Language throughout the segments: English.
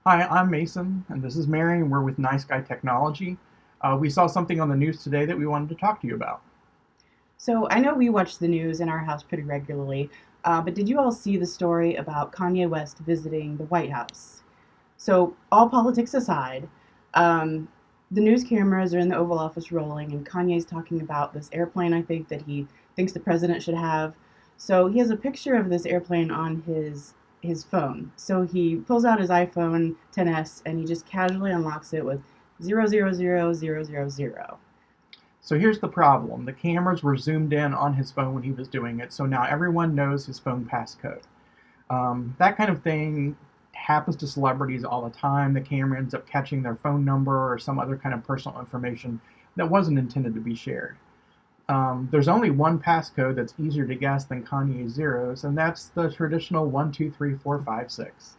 Hi, I'm Mason, and this is Mary, and we're with Nice Guy Technology. We saw something on the news today that we wanted to talk to you about. So I know we watch the news in our house pretty regularly, but did you all see the story about Kanye West visiting the White House? So, all politics aside, um, the news cameras are in the Oval Office rolling, and Kanye's talking about this airplane, I think, that he thinks the president should have. So he has a picture of this airplane on his phone. So he pulls out his iPhone 10s and he just casually unlocks it with 0000000. So here's the problem. The cameras were zoomed in on his phone when he was doing it, so now everyone knows his phone passcode. That kind of thing happens to celebrities all the time. The camera ends up catching their phone number or some other kind of personal information that wasn't intended to be shared. There's only one passcode that's easier to guess than Kanye's zeros, and that's the traditional 1, 2, 3, 4, 5, 6.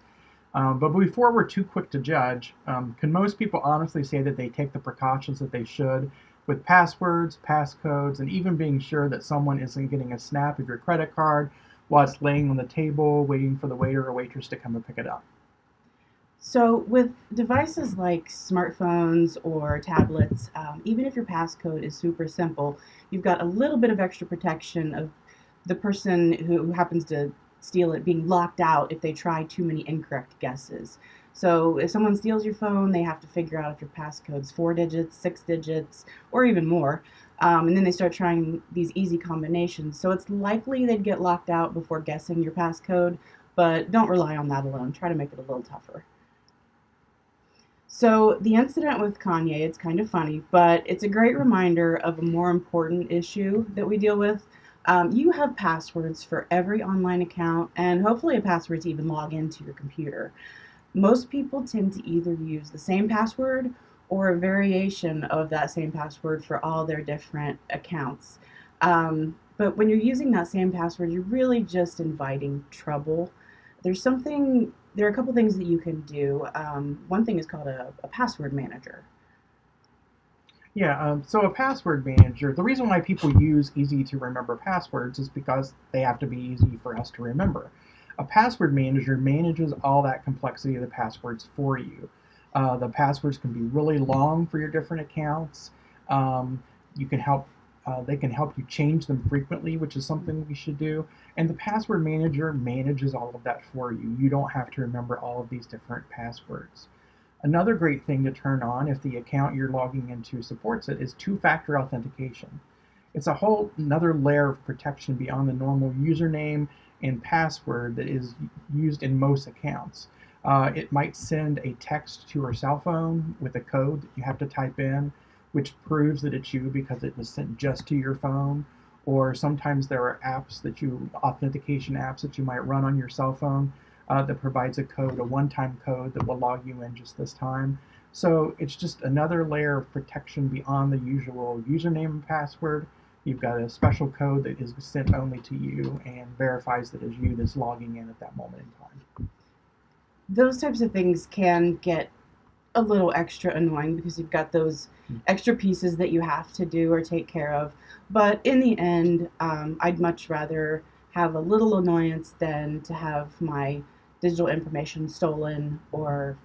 But before we're too quick to judge, can most people honestly say that they take the precautions that they should with passwords, passcodes, and even being sure that someone isn't getting a snap of your credit card while it's laying on the table waiting for the waiter or waitress to come and pick it up? So, with devices like smartphones or tablets, even if your passcode is super simple, you've got a little bit of extra protection of the person who happens to steal it being locked out if they try too many incorrect guesses. So, if someone steals your phone, they have to figure out if your passcode's 4 digits, 6 digits, or even more. And then they start trying these easy combinations. So, it's likely they'd get locked out before guessing your passcode, but don't rely on that alone. Try to make it a little tougher. So the incident with Kanye, it's kind of funny, but it's a great reminder of a more important issue that we deal with. You have passwords for every online account, and hopefully a password to even log into your computer. Most people tend to either use the same password or a variation of that same password for all their different accounts. But when you're using that same password, you're really just inviting trouble. There are a couple things that you can do. One thing is called a password manager. Yeah, so a password manager, the reason why people use easy to remember passwords is because they have to be easy for us to remember. A password manager manages all that complexity of the passwords for you. The passwords can be really long for your different accounts. You can help They can help you change them frequently, which is something we should do. And the password manager manages all of that for you. You don't have to remember all of these different passwords. Another great thing to turn on if the account you're logging into supports it is two-factor authentication. It's a whole another layer of protection beyond the normal username and password that is used in most accounts. It might send a text to your cell phone with a code that you have to type in, which proves that it's you because it was sent just to your phone. Or sometimes there are authentication apps that you might run on your cell phone that provides a code, a one-time code that will log you in just this time. So it's just another layer of protection beyond the usual username and password. You've got a special code that is sent only to you and verifies that it's you that's logging in at that moment in time. Those types of things can get a little extra annoying because you've got those extra pieces that you have to do or take care of. But in the end, I'd much rather have a little annoyance than to have my digital information stolen or,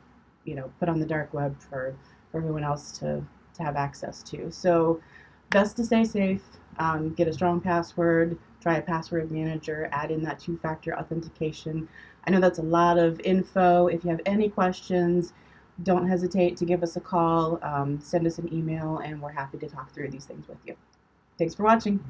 put on the dark web for everyone else to have access to. So, best to stay safe. Get a strong password. Try a password manager. Add in that two-factor authentication. I know that's a lot of info. If you have any questions, don't hesitate to give us a call, send us an email, and we're happy to talk through these things with you. Thanks for watching.